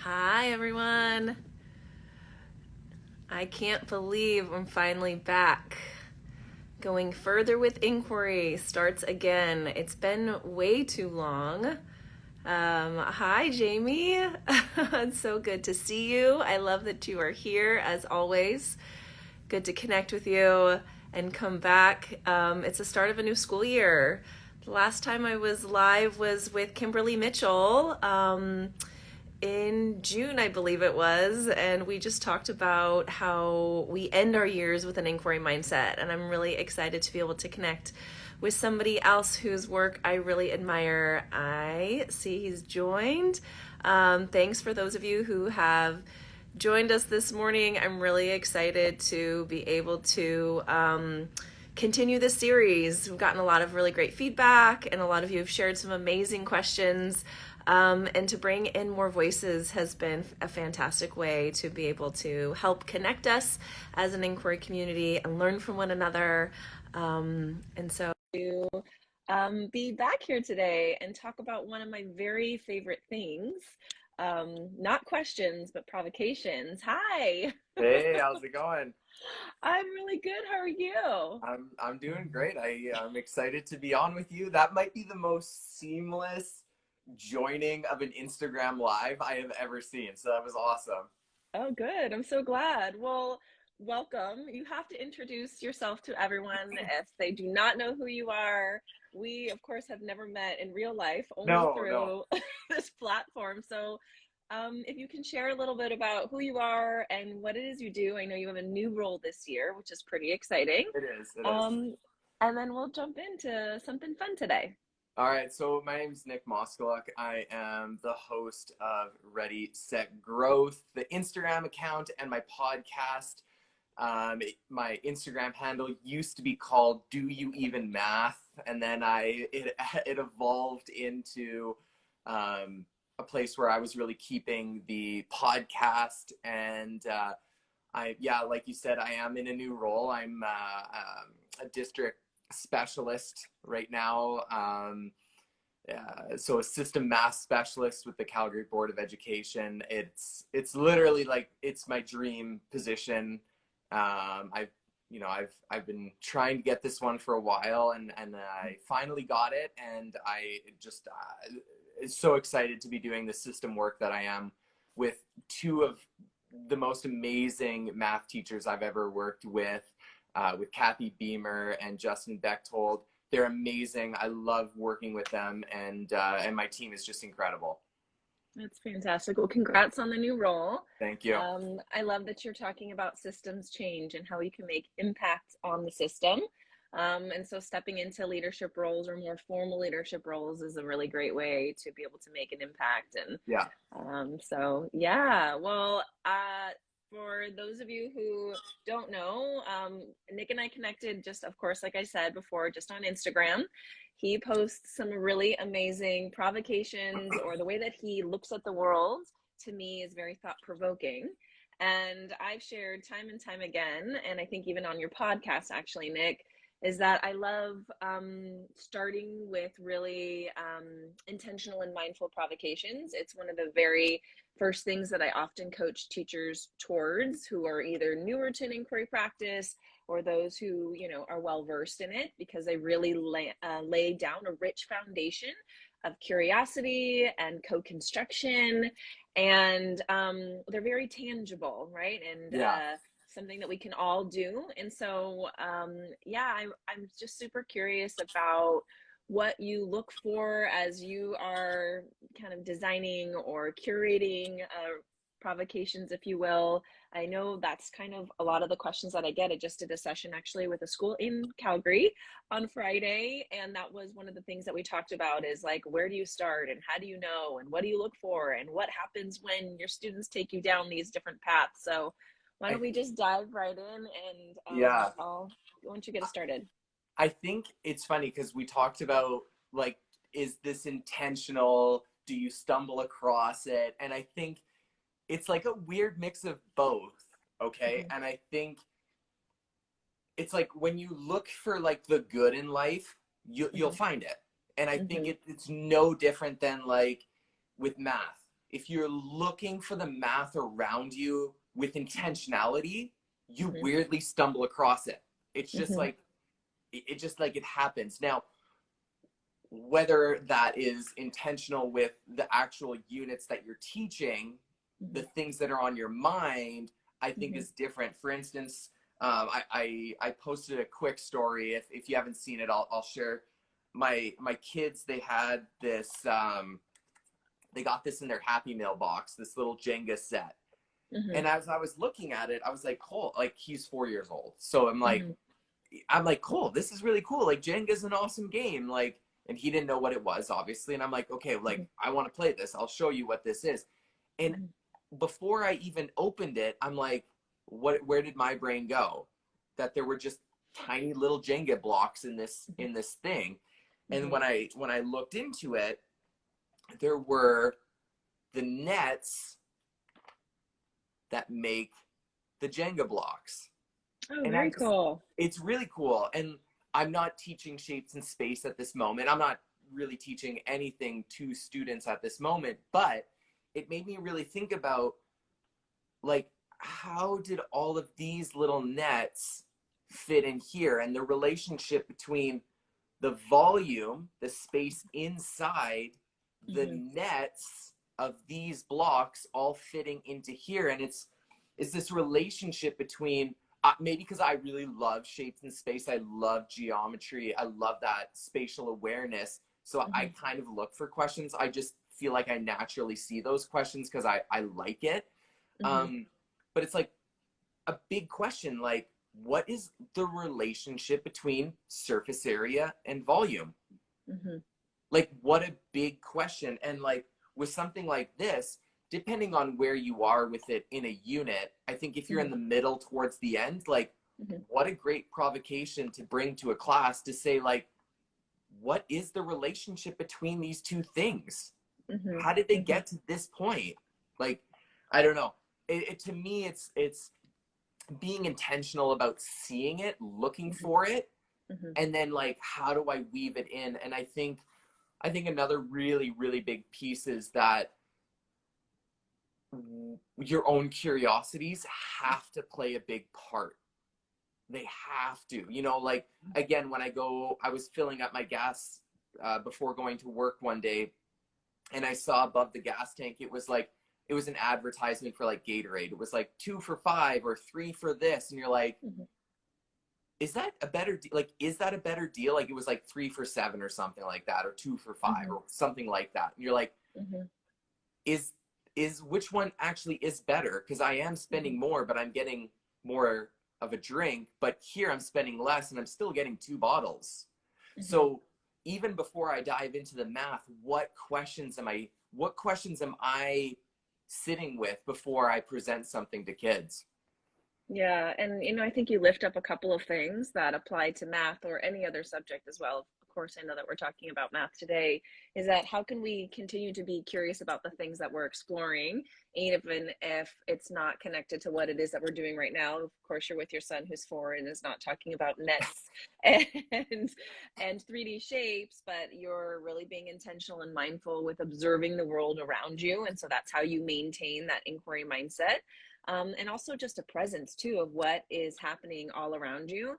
Hi, everyone. I can't believe I'm finally back. Going further with inquiry starts again. It's been way too long. Hi, Jamie. It's so good to see you. I love that you are here as always. Good to connect with you and come back. It's the start of a new school year. The last time I was live was with Kimberly Mitchell. In June, I believe it was, and we just talked about how we end our years with an inquiry mindset. And I'm really excited to be able to connect with somebody else whose work I really admire. I see he's joined. Thanks for those of you who have joined us this morning. I'm really excited to be able to continue this series. We've gotten a lot of really great feedback, and a lot of you have shared some amazing questions. And to bring in more voices has been a fantastic way to be able to help connect us as an inquiry community and learn from one another. And so to be back here today and talk about one of my very favorite things, not questions, but provocations. Hi. Hey, how's it going? I'm really good. How are you? I'm doing great. I'm excited to be on with you. That might be the most seamless joining of an Instagram live I have ever seen. So that was awesome. Oh, good. I'm so glad. Well, welcome. You have to introduce yourself to everyone if they do not know who you are. We, of course, have never met in real life, only No, no, through this platform. So, if you can share a little bit about who you are and what it is you do. I know you have a new role this year, which is pretty exciting. it is. It is. Um, and then we'll jump into something fun today. All right. So my name's Nick Moskaluk. I am the host of Ready, Set, Growth, the Instagram account, and my podcast. My Instagram handle used to be called Do You Even Math? And then it evolved into a place where I was really keeping the podcast. And yeah, like you said, I am in a new role. I'm a district specialist right now. So a system math specialist with the Calgary Board of Education. It's literally like it's my dream position. I've I've been trying to get this one for a while, and I finally got it, and I just so excited to be doing the system work that I am with two of the most amazing math teachers I've ever worked with Kathy Beamer and Justin Bechtold. They're amazing. I love working with them, and my team is just incredible. That's fantastic. Well, congrats on the new role. Thank you. I love that you're talking about systems change and how you can make impact on the system. And so stepping into leadership roles or more formal leadership roles is a really great way to be able to make an impact. And Yeah. so, yeah, well, for those of you who don't know, Nick and I connected just, of course, like I said before, just on Instagram. He posts some really amazing provocations, or the way that he looks at the world to me is very thought provoking. And I've shared time and time again, and I think even on your podcast, actually, Nick, is that I love starting with really intentional and mindful provocations. It's one of the very first things that I often coach teachers towards who are either newer to an inquiry practice or those who, are well versed in it, because they really lay down a rich foundation of curiosity and co-construction, and they're very tangible, right? And Yeah. something that we can all do. And so, yeah, I'm just super curious about what you look for as you are kind of designing or curating provocations, if you will. I know that's kind of a lot of the questions that I get. I just did a session actually with a school in Calgary on Friday, and that was one of the things that we talked about is like, where do you start and how do you know and what do you look for and what happens when your students take you down these different paths. So why I don't we just dive right in, and yeah. I'll why don't you get us started? I think it's funny because we talked about, like, is this intentional? Do you stumble across it? And I think it's like a weird mix of both. Okay. Mhm. And I think it's like when you look for like the good in life, you'll Mhm. find it. And I think Mhm. it's no different than like with math. if you're looking for the math around you with intentionality, you Mm-hmm. weirdly stumble across it. It's just Mm-hmm. like, it just like it happens. Now, whether that is intentional with the actual units that you're teaching, the things that are on your mind, I think Mm-hmm. is different. For instance, I posted a quick story. If you haven't seen it, I'll share. My kids, they had this. They got this in their Happy Meal box, this little Jenga set. Mm-hmm. And as I was looking at it, I was like, Cole, like he's 4 years old. So Mm-hmm. I'm like, Cole, this is really cool. Like Jenga's an awesome game. Like, and he didn't know what it was, obviously. And I'm like, okay, like I want to play this. I'll show you what this is. And Mm-hmm. before I even opened it, I'm like, where did my brain go? That there were just tiny little Jenga blocks in this thing. And Mm-hmm. when I looked into it, there were the nets that make the Jenga blocks. Oh, And very cool. it's really cool. And I'm not teaching shapes and space at this moment. I'm not really teaching anything to students at this moment, but it made me really think about like, how did all of these little nets fit in here, and the relationship between the volume, the space inside the Mm-hmm. nets of these blocks all fitting into here. And it's this relationship between maybe because I really love shapes and space, I love geometry, I love that spatial awareness, so I Mm-hmm. kind of look for questions. I just feel like I naturally see those questions because I like it. Mm-hmm. um but it's like a big question, like what is the relationship between surface area and volume? Mm-hmm. Like what a big question. And like with something like this, depending on where you are with it in a unit, I think if you're in Mm-hmm. the middle towards the end, like Mm-hmm. what a great provocation to bring to a class to say like, what is the relationship between these two things? Mm-hmm. How did they Mm-hmm. get to this point? Like, I don't know. To me, it's being intentional about seeing it, looking for it, Mm-hmm. and then like how do I weave it in? And I think another really, really big piece is that your own curiosities have to play a big part. They have to, you know, like again, when I was filling up my gas before going to work one day, and I saw above the gas tank, it was an advertisement for like Gatorade. It was like 2 for $5 or 3 for this. And you're like, Mm-hmm. is that a better deal? Like, is that a better deal? Like it was like 3 for $7 or something like that, or 2 for $5 Mm-hmm. or something like that. And you're like, Mm-hmm. is which one actually is better? Because I am Mm-hmm. spending more, but I'm getting more of a drink. But here I'm spending less and I'm still getting 2 bottles. Mm-hmm. So even before I dive into the math, what questions am I sitting with before I present something to kids? Yeah, and I think you lift up a couple of things that apply to math or any other subject as well. Of course, I know that we're talking about math today, is that how can we continue to be curious about the things that we're exploring, even if it's not connected to what it is that we're doing right now. Of course, you're with your son who's 4 and is not talking about nets and 3D shapes, but you're really being intentional and mindful with observing the world around you. And so that's how you maintain that inquiry mindset, and also just a presence too of what is happening all around you,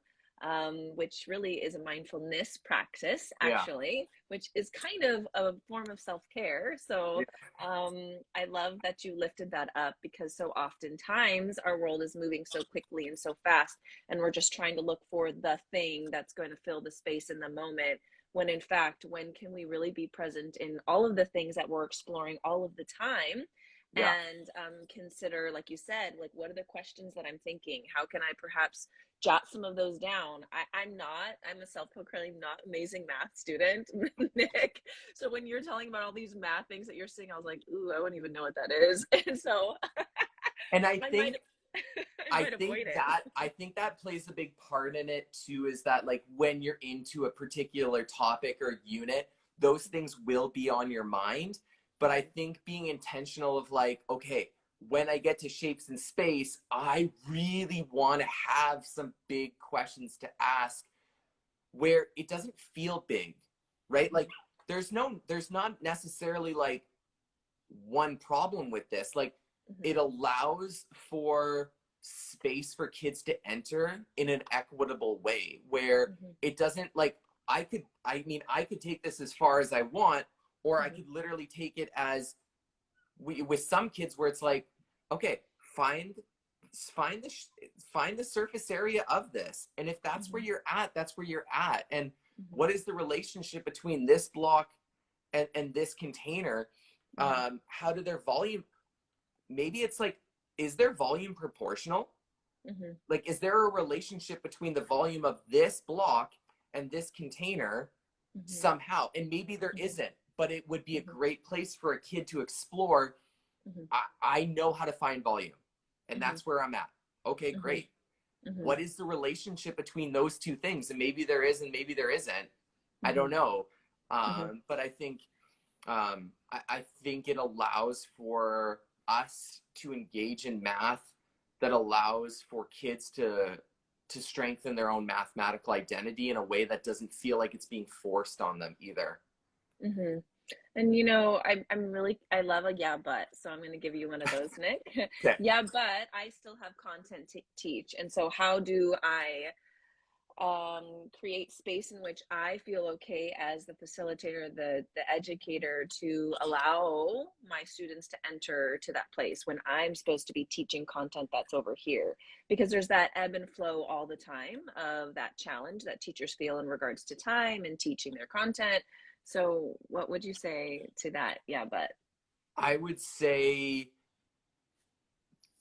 which really is a mindfulness practice Yeah. actually, which is kind of a form of self-care. So Yeah. I love that you lifted that up, because so oftentimes our world is moving so quickly and so fast, and we're just trying to look for the thing that's going to fill the space in the moment, when in fact, when can we really be present in all of the things that we're exploring all of the time, Yeah. and consider, like you said, like what are the questions that I'm thinking? How can I perhaps jot some of those down? I'm a self-proclaimed not amazing math student, Nick. So when you're telling about all these math things that you're seeing, I was like, ooh, I wouldn't even know what that is. And so And I I might think I might avoid it. I think that plays a big part in it too, is that like when you're into a particular topic or unit, those things will be on your mind. But I think being intentional of like, okay, when I get to shapes in space, I really want to have some big questions to ask where it doesn't feel big, right? Like there's not necessarily like one problem with this. Like, Mm-hmm. it allows for space for kids to enter in an equitable way where Mm-hmm. it doesn't, like, I could take this as far as I want, or I Mm-hmm. could literally take it as, with some kids where it's like, okay, find the find the surface area of this, and if that's where Mm-hmm. you're at, that's where you're at. And Mm-hmm. what is the relationship between this block and this container? Mm-hmm. How do their volume, maybe it's like, is their volume proportional? Mm-hmm. Like, is there a relationship between the volume of this block and this container Mm-hmm. somehow? And maybe there Mm-hmm. isn't, but it would be a Mm-hmm. great place for a kid to explore. Mm-hmm. I know how to find volume, and Mm-hmm. that's where I'm at. Okay, Mm-hmm. great. What is the relationship between those two things? And maybe there is, and maybe there isn't. I Mm-hmm. don't know. Mm-hmm. But I think, I think it allows for us to engage in math that allows for kids to strengthen their own mathematical identity in a way that doesn't feel like it's being forced on them either. Mm-hmm. And you know, I'm really, I love a yeah, but, so I'm going to give you one of those, Nick. Okay. Yeah, but I still have content to teach. And so how do I create space in which I feel okay as the facilitator, the educator, to allow my students to enter to that place when I'm supposed to be teaching content that's over here? Because there's that ebb and flow all the time of that challenge that teachers feel in regards to time and teaching their content. So what would you say to that? Yeah, but. I would say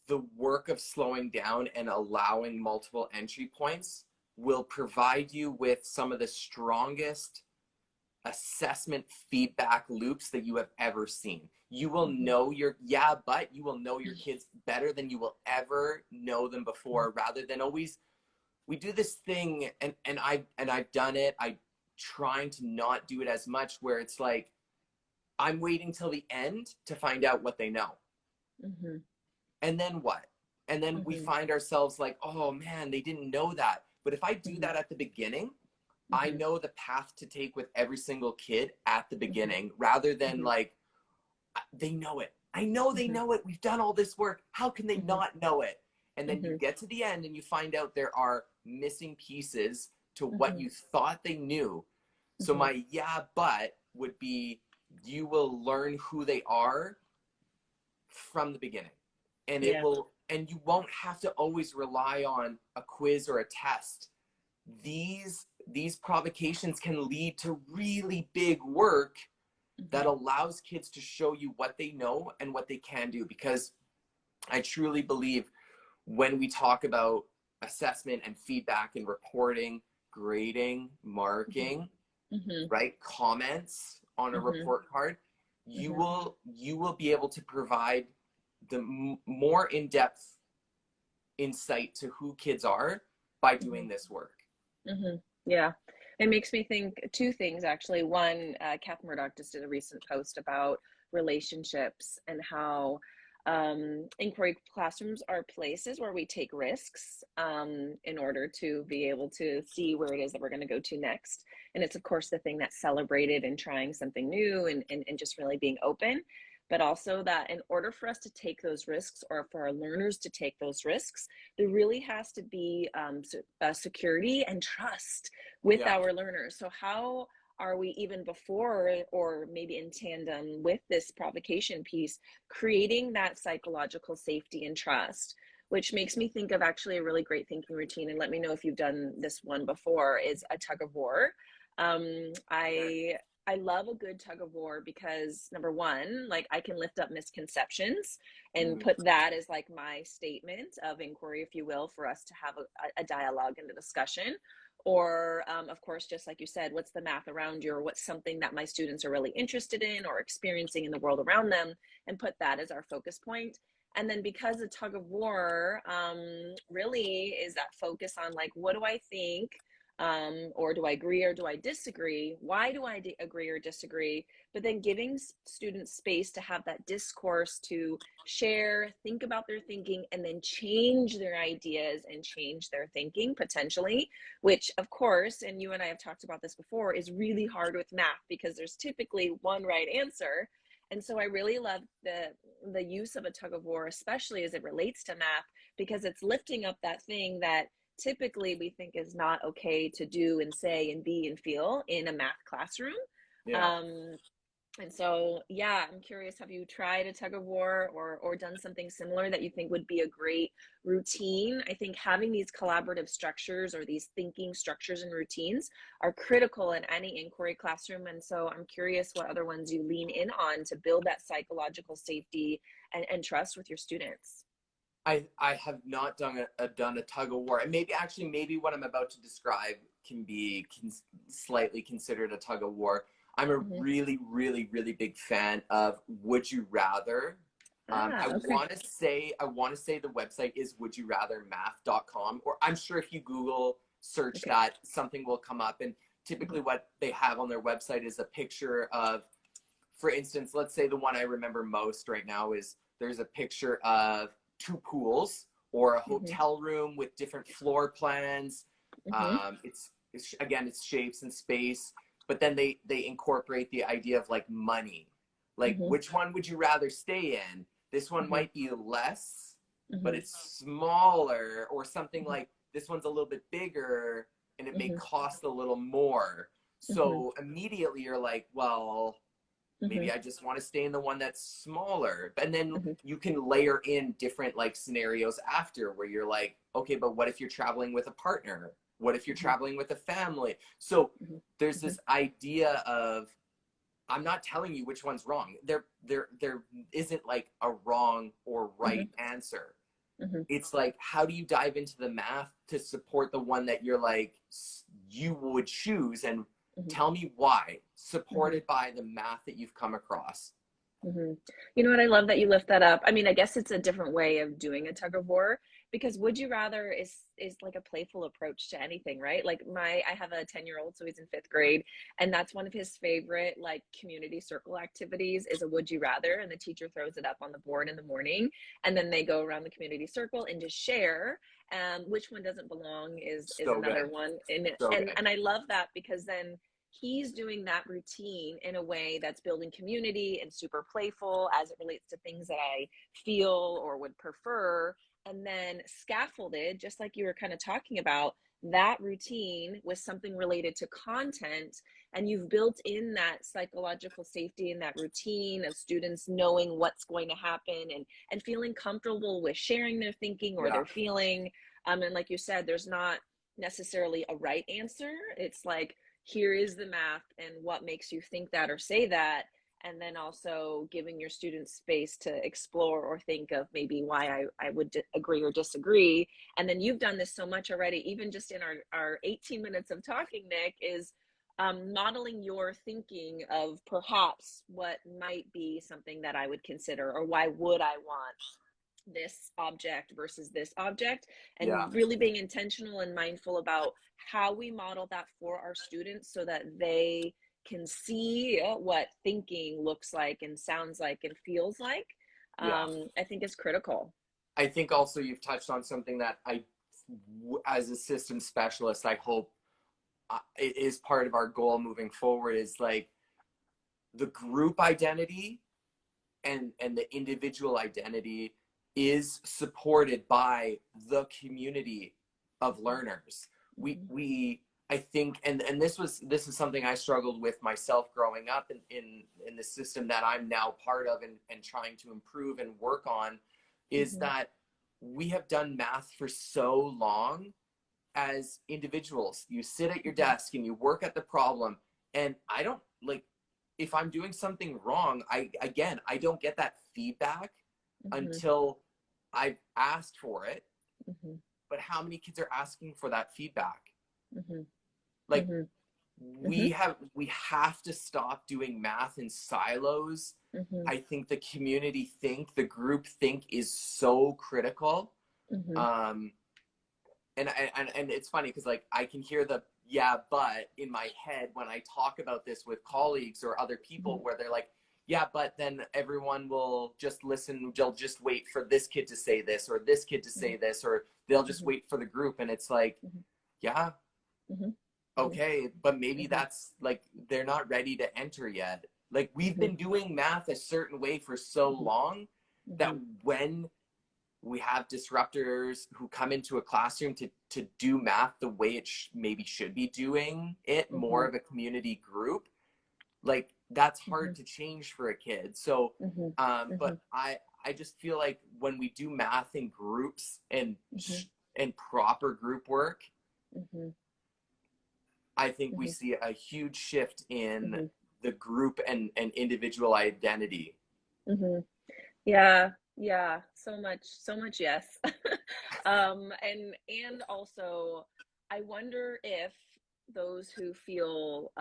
the work of slowing down and allowing multiple entry points will provide you with some of the strongest assessment feedback loops that you have ever seen. You will Mm-hmm. know your, yeah, but you will know your kids better than you will ever know them before, rather than always, we do this thing, and I've done it. I trying to not do it as much, where it's like, I'm waiting till the end to find out what they know. Mm-hmm. And then what? And then we Mm-hmm. find ourselves like, oh man, they didn't know that. But if I do Mm-hmm. that at the beginning, I Mm-hmm. know the path to take with every single kid at the Mm-hmm. beginning, rather than Mm-hmm. like, they know it. I know they Mm-hmm. know it. We've done all this work. How can they Mm-hmm. not know it? And then you Mm-hmm. get to the end and you find out there are missing pieces to what Mm-hmm. you thought they knew. So Mm-hmm. my yeah, but would be, you will learn who they are from the beginning. And it Yeah. will, and you won't have to always rely on a quiz or a test. These provocations can lead to really big work that Mm-hmm. allows kids to show you what they know and what they can do. Because I truly believe, when we talk about assessment and feedback and reporting, grading, Mm-hmm. marking, Mm-hmm. right, comments on a Mm-hmm. report card, Mm-hmm. you will be able to provide the more in-depth insight to who kids are by Mm-hmm. doing this work. Mm-hmm. Yeah. It makes me think two things, actually. One, Kath Murdoch just did a recent post about relationships and how inquiry classrooms are places where we take risks in order to be able to see where it is that we're going to go to next. And it's, of course, the thing that's celebrated in trying something new and just really being open. But also that in order for us to take those risks, or for our learners to take those risks, there really has to be security and trust with Yeah. our learners. So how are we, even before or maybe in tandem with this provocation piece, creating that psychological safety and trust? Which makes me think of actually a really great thinking routine, and let me know if you've done this one before, is a tug of war. um, i I love a good tug of war because, number one, like, I can lift up misconceptions and Mm. put that as like my statement of inquiry, if you will, for us to have a dialogue and a discussion. Or, of course, just like you said, what's the math around you, or what's something that my students are really interested in or experiencing in the world around them, and put that as our focus point. And then, because the tug of war really is that focus on, like, what do I think? Or do I agree or do I disagree? Why do I agree or disagree? But then giving students space to have that discourse, to share, think about their thinking, and then change their ideas and change their thinking potentially, which, of course, and you and I have talked about this before, is really hard with math, because there's typically one right answer. And so I really love the use of a tug of war, especially as it relates to math, because it's lifting up that thing that typically we think is not okay to do and say and be and feel in a math classroom. Yeah. Um, and so, yeah, I'm curious, have you tried a tug of war or done something similar that you think would be a great routine? I think having these collaborative structures or these thinking structures and routines are critical in any inquiry classroom. And so I'm curious what other ones you lean in on to build that psychological safety and trust with your students. I have not done a tug of war, and maybe what I'm about to describe can be slightly considered a tug of war. I'm a Mm-hmm. really big fan of Would You Rather. Ah, I okay. I want to say the website is wouldyourathерmath.com, or I'm sure if you Google search Okay. that, something will come up. And Mm-hmm. typically what they have on their website is a picture of, for instance, let's say the one I remember most right now is there's a picture of two pools or a Mm-hmm. hotel room with different floor plans. Mm-hmm. It's again, it's shapes and space, but then they incorporate the idea of like money. Like, Mm-hmm. which one would you rather stay in? This one Mm-hmm. might be less, but Mm-hmm. it's smaller, or something Mm-hmm. like this one's a little bit bigger and it may Mm-hmm. cost a little more. Mm-hmm. So immediately you're like, well, Mm-hmm. maybe I just want to stay in the one that's smaller. And then Mm-hmm. you can layer in different like scenarios after where you're like, okay, but what if you're traveling with a partner? What if you're Mm-hmm. traveling with a family? So there's Mm-hmm. this idea of, I'm not telling you which one's wrong. There isn't like a wrong or Mm-hmm. right answer. Mm-hmm. It's like, how do you dive into the math to support the one that you're like, you would choose, and Mm-hmm. tell me why, Mm-hmm. supported by the math that you've come across. Mm-hmm. You know what? I love that you lift that up. I mean, I guess it's a different way of doing a tug of war because would you rather is like a playful approach to anything, right? Like I have a 10-year-old, so he's in fifth grade, and that's one of his favorite like community circle activities is a would you rather, and the teacher throws it up on the board in the morning, and then they go around the community circle and just share. Which one doesn't belong is So another good. one, and So and good. and I love that because then he's doing that routine in a way that's building community and super playful as it relates to things that I feel or would prefer. And then scaffolded, just like you were kind of talking about, that routine with something related to content. And you've built in that psychological safety in that routine of students knowing what's going to happen and feeling comfortable with sharing their thinking or Yeah. their feeling. And like you said, there's not necessarily a right answer. It's like, here is the math and what makes you think that or say that, and then also giving your students space to explore or think of maybe why I would agree or disagree. And then you've done this so much already, even just in our 18 minutes of talking, Nick, is modeling your thinking of perhaps what might be something that I would consider, or why would I want this object versus this object, Yeah. and really being intentional and mindful about how we model that for our students so that they can see what thinking looks like and sounds like and feels like. Yeah. I think is critical. I think also you've touched on something that as a system specialist, I hope it is part of our goal moving forward, is like the group identity and the individual identity is supported by the community of learners. Mm-hmm. We I think, and this is something I struggled with myself growing up in the system that I'm now part of and trying to improve and work on, is Mm-hmm. that we have done math for so long as individuals. You sit at your Mm-hmm. desk and you work at the problem, and I don't like, if I'm doing something wrong, I don't get that feedback Mm-hmm. until I've asked for it. Mm-hmm. But how many kids are asking for that feedback? Mm-hmm. Like, Mm-hmm. we have to stop doing math in silos. Mm-hmm. I think the community think, the group think is so critical. Mm-hmm. Um, and it's funny because like I can hear the yeah but in my head when I talk about this with colleagues or other people, where they're like, yeah, but then everyone will just listen, they'll just wait for this kid to say this or this kid to say this, or they'll just Mm-hmm. wait for the group. And it's like, yeah, Mm-hmm. okay, but maybe Mm-hmm. that's like they're not ready to enter yet. Like we've been doing math a certain way for so long that when we have disruptors who come into a classroom to do math the way it maybe should be doing it, more of a community group, like that's hard to change for a kid. So but I just feel like when we do math in groups and proper group work, I think we see a huge shift in the group and individual identity. Yeah, yeah, so much yes. And also, I wonder if those who feel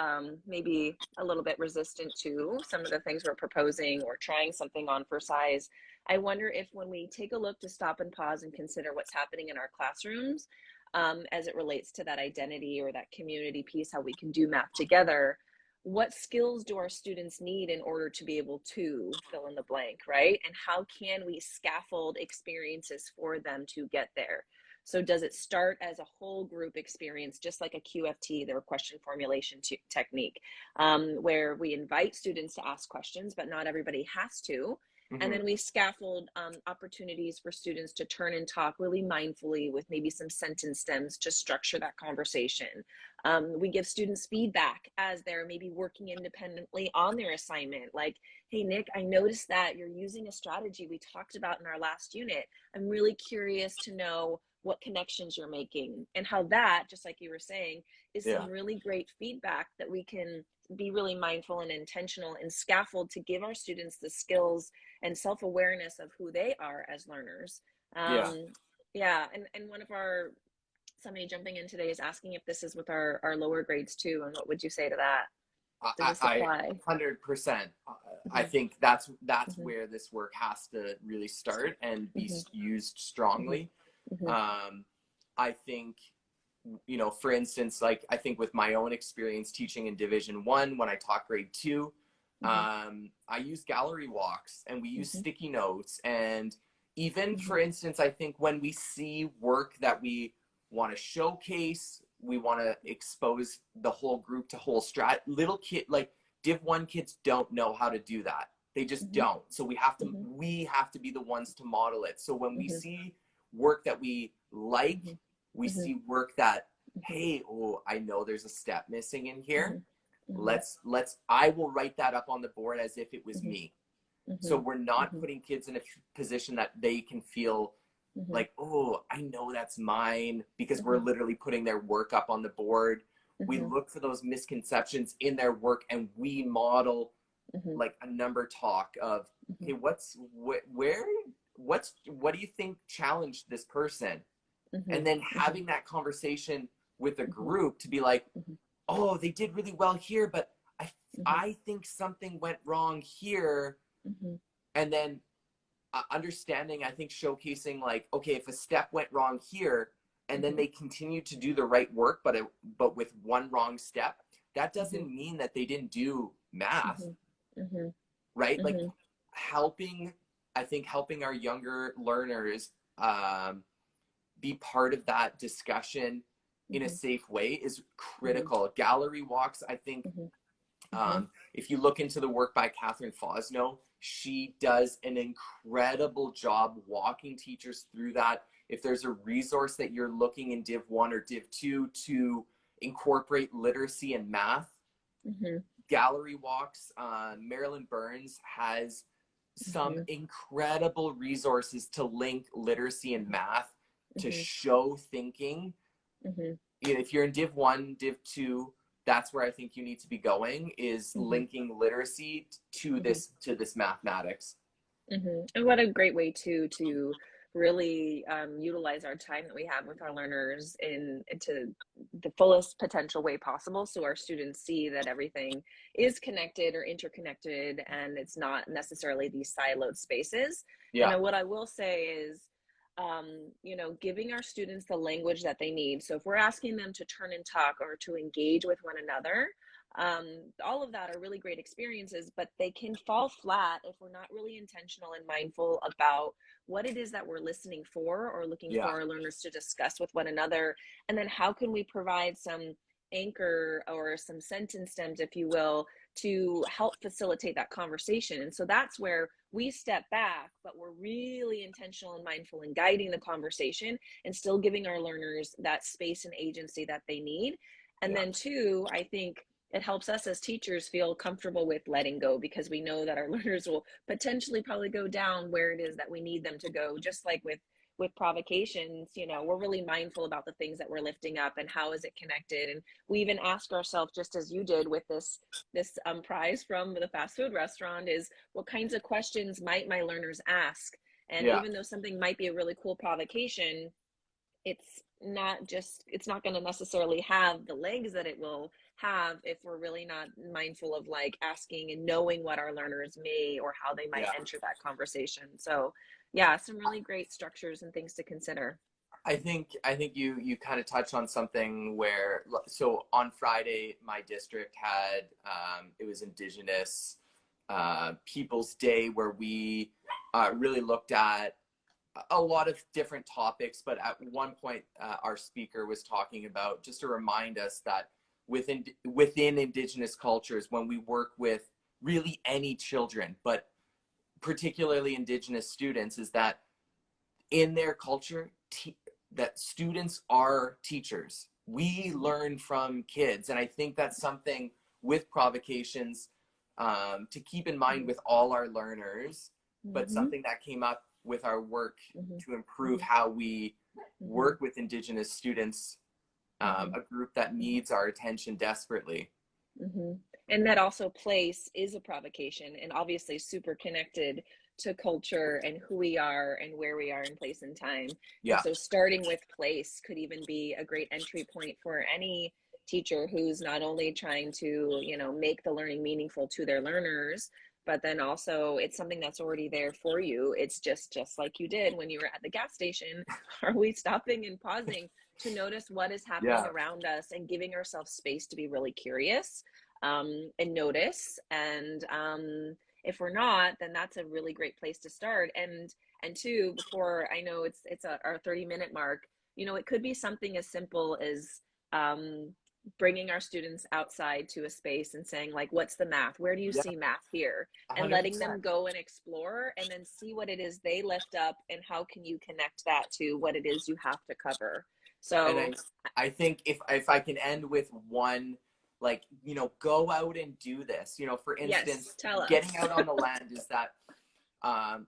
maybe a little bit resistant to some of the things we're proposing or trying something on for size, I wonder if when we take a look to stop and pause and consider what's happening in our classrooms, as it relates to that identity or that community piece, how we can do math together, what skills do our students need in order to be able to fill in the blank, right? And how can we scaffold experiences for them to get there? So does it start as a whole group experience, just like a QFT, their question formulation technique, where we invite students to ask questions, but not everybody has to. And then we scaffold opportunities for students to turn and talk really mindfully with maybe some sentence stems to structure that conversation. We give students feedback as they're maybe working independently on their assignment. Like, hey, Nick, I noticed that you're using a strategy we talked about in our last unit. I'm really curious to know what connections you're making, and how that, just like you were saying, is some really great feedback that we can be really mindful and intentional and scaffold to give our students the skills and self-awareness of who they are as learners. Yeah, and one of our, somebody jumping in today is asking if this is with our lower grades too, and what would you say to that? Does this apply? 100%. I think that's where this work has to really start and be used strongly. I think, you know, for instance, like I think with my own experience teaching in Division 1, when I taught grade 2, I use gallery walks and we use sticky notes. And even for instance, I think when we see work that we want to showcase, we want to expose the whole group to whole little kid, like Div 1 kids don't know how to do that. They just don't. So we have to be the ones to model it. So when we see work that we like, we see work that, hey, oh, I know there's a step missing in here. I will write that up on the board as if it was me. So we're not putting kids in a position that they can feel like, oh, I know that's mine, because we're literally putting their work up on the board. We look for those misconceptions in their work and we model like a number talk of, okay, what do you think challenged this person? And then having that conversation with a group to be like, oh, they did really well here, but I think something went wrong here. And then understanding, I think showcasing like, okay, if a step went wrong here and then they continue to do the right work, but with one wrong step, that doesn't mean that they didn't do math, right? Like helping our younger learners be part of that discussion in a safe way is critical. Gallery walks, I think, if you look into the work by Catherine Fosno, she does an incredible job walking teachers through that. If there's a resource that you're looking in Div 1 or Div 2 to incorporate literacy and math, gallery walks, Marilyn Burns has some incredible resources to link literacy and math to show thinking. If you're in Div 1, Div 2, that's where I think you need to be going, is linking literacy to this mathematics. And what a great way to really utilize our time that we have with our learners into the fullest potential way possible, so our students see that everything is connected or interconnected and it's not necessarily these siloed spaces. You know, what I will say is, you know, giving our students the language that they need. So if we're asking them to turn and talk or to engage with one another, all of that are really great experiences, but they can fall flat if we're not really intentional and mindful about what it is that we're listening for or looking for our learners to discuss with one another. And then how can we provide some anchor or some sentence stems, if you will, to help facilitate that conversation. And so that's where we step back, but we're really intentional and mindful in guiding the conversation and still giving our learners that space and agency that they need. And Yeah. then two, I think it helps us as teachers feel comfortable with letting go, because we know that our learners will potentially probably go down where it is that we need them to go. Just like with provocations, you know, we're really mindful about the things that we're lifting up and how is it connected. And we even ask ourselves, just as you did with this prize from the fast food restaurant, is what kinds of questions might my learners ask? And Yeah. even though something might be a really cool provocation, it's not going to necessarily have the legs that it will have if we're really not mindful of like asking and knowing what our learners may or how they might Yeah. enter that conversation. So yeah, some really great structures and things to consider. I think you kind of touched on something where, so on Friday my district had it was Indigenous Peoples Day, where we really looked at a lot of different topics, but at one point our speaker was talking about, just to remind us that within Indigenous cultures, when we work with really any children, but particularly Indigenous students, is that in their culture, that students are teachers. We learn from kids, and I think that's something with provocations to keep in mind with all our learners, but Mm-hmm. something that came up with our work Mm-hmm. to improve how we Mm-hmm. work with Indigenous students, Mm-hmm. a group that needs our attention desperately. Mm-hmm. And that also place is a provocation, and obviously super connected to culture and who we are and where we are in place and time. And Yeah, so starting with place could even be a great entry point for any teacher who's not only trying to, you know, make the learning meaningful to their learners, but then also it's something that's already there for you. It's just like you did when you were at the gas station. Are we stopping and pausing to notice what is happening yeah, around us and giving ourselves space to be really curious, and notice? And if we're not, then that's a really great place to start. And two, before I know it's our 30-minute mark, you know, it could be something as simple as bringing our students outside to a space and saying, like, what's the math? Where do you yeah, see math here? And letting 100%. them go and explore and then see what it is they lift up and how can you connect that to what it is you have to cover. And So I think if I can end with one, like, go out and do this. For yes, instance, tell us. getting out on the land is that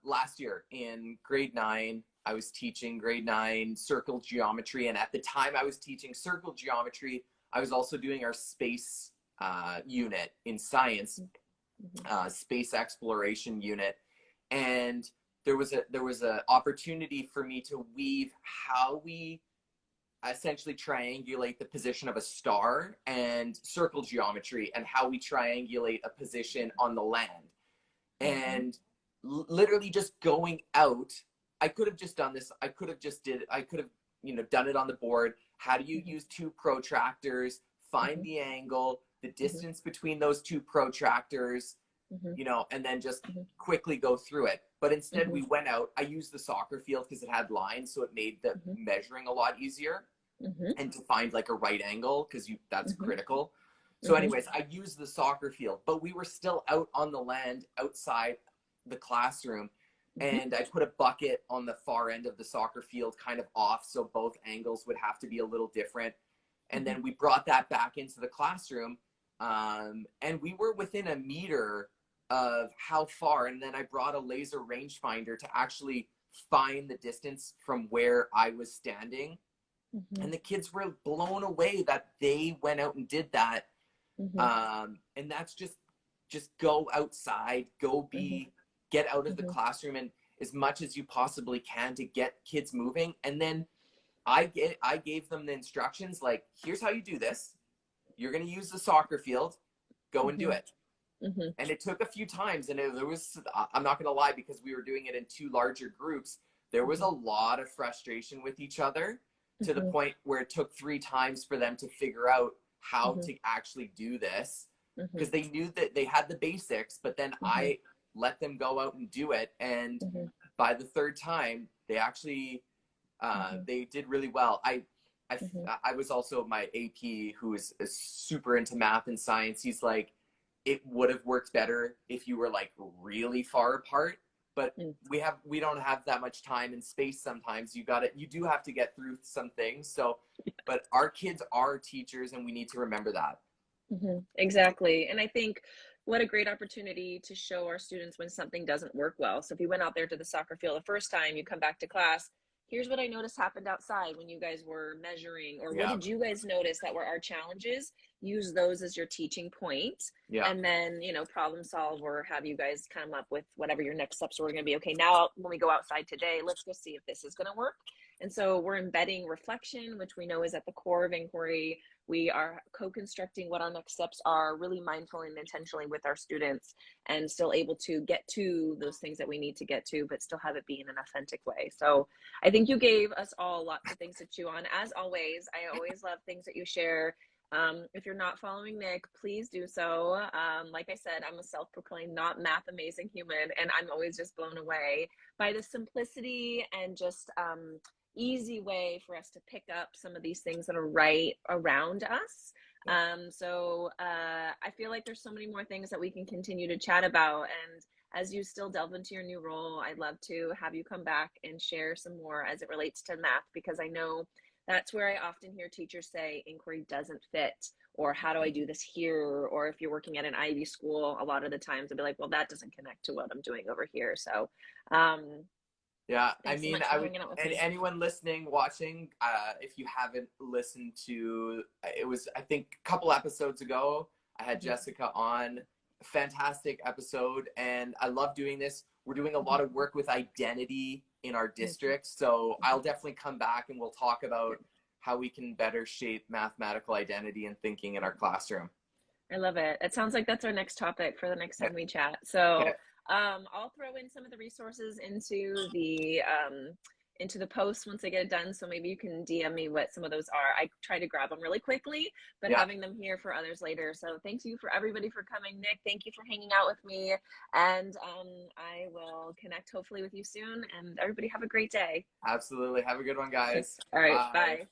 last year in grade 9, I was teaching grade 9 circle geometry, and at the time I was teaching circle geometry, I was also doing our space unit in science, Mm-hmm. space exploration unit, and there was a opportunity for me to weave how we essentially triangulate the position of a star and circle geometry and how we triangulate a position on the land. Mm-hmm. And literally just going out, I could have just done this. I could have done it on the board. How do you Mm-hmm. use two protractors, find Mm-hmm. the angle, the Mm-hmm. distance between those two protractors, Mm-hmm. and then just Mm-hmm. quickly go through it. But instead Mm-hmm. we went out. I used the soccer field because it had lines, so it made the Mm-hmm. measuring a lot easier, Mm-hmm. and to find like a right angle, because that's Mm-hmm. critical. So Mm-hmm. anyways, I used the soccer field, but we were still out on the land outside the classroom, Mm-hmm. and I put a bucket on the far end of the soccer field, kind of off, so both angles would have to be a little different. And Mm-hmm. then we brought that back into the classroom, and we were within a meter of how far. And then I brought a laser rangefinder to actually find the distance from where I was standing, Mm-hmm. and the kids were blown away that they went out and did that. Mm-hmm. And that's just go outside, Mm-hmm. get out of the Mm-hmm. classroom, and as much as you possibly can to get kids moving. And then I gave them the instructions, like, here's how you do this. You're going to use the soccer field, go and do Mm-hmm. it. And it took a few times, and there was, I'm not going to lie, because we were doing it in two larger groups, there was a lot of frustration with each other, to the Mm-hmm. point where it took 3 times for them to figure out how Mm-hmm. to actually do this, Mm-hmm. because they knew that they had the basics, but then Mm-hmm. I let them go out and do it. And Mm-hmm. by the third time, they actually, Mm-hmm. they did really well. I, Mm-hmm. I was also my AP, who is super into math and science. He's like, it would have worked better if you were like really far apart, but Mm. we don't have that much time and space. Sometimes you do have to get through some things. So, but our kids are teachers, and we need to remember that. Exactly. And I think what a great opportunity to show our students when something doesn't work well. So if you went out there to the soccer field the first time, you come back to class, here's what I noticed happened outside when you guys were measuring, or what Yeah, did you guys notice that were our challenges? Use those as your teaching point, yeah, and then, problem solve, or have you guys come up with whatever your next steps were going to be. Okay, now when we go outside today, let's go see if this is going to work. And so we're embedding reflection, which we know is at the core of inquiry. We are co-constructing what our next steps are, really mindfully and intentionally with our students, and still able to get to those things that we need to get to, but still have it be in an authentic way. So I think you gave us all lots of things to chew on. As always, I always love things that you share. If you're not following Nick, please do so. Like I said, I'm a self-proclaimed not math amazing human, and I'm always just blown away by the simplicity and just easy way for us to pick up some of these things that are right around us. I feel like there's so many more things that we can continue to chat about. And as you still delve into your new role, I'd love to have you come back and share some more as it relates to math, because I know that's where I often hear teachers say inquiry doesn't fit, or how do I do this here? Or if you're working at an Ivy school, a lot of the times they'll be like, well, that doesn't connect to what I'm doing over here. So yeah. I thanks so mean, much I for would, hanging out with and me. anyone listening, watching, if you haven't listened to, it was, I think, a couple episodes ago, I had Mhm. Jessica on. Fantastic episode, and I love doing this. We're doing a lot Mhm. of work with identity in our Mhm. district, so I'll Mhm. definitely come back and we'll talk about how we can better shape mathematical identity and thinking in our classroom. I love it. It sounds like that's our next topic for the next Okay. time we chat. Okay. So I'll throw in some of the resources into the post once I get it done. So maybe you can DM me what some of those are. I try to grab them really quickly, but Yeah, having them here for others later. So thank you for everybody for coming. Nick, thank you for hanging out with me. And I will connect hopefully with you soon. And everybody have a great day. absolutely. Have a good one, guys. All right. Bye. Bye.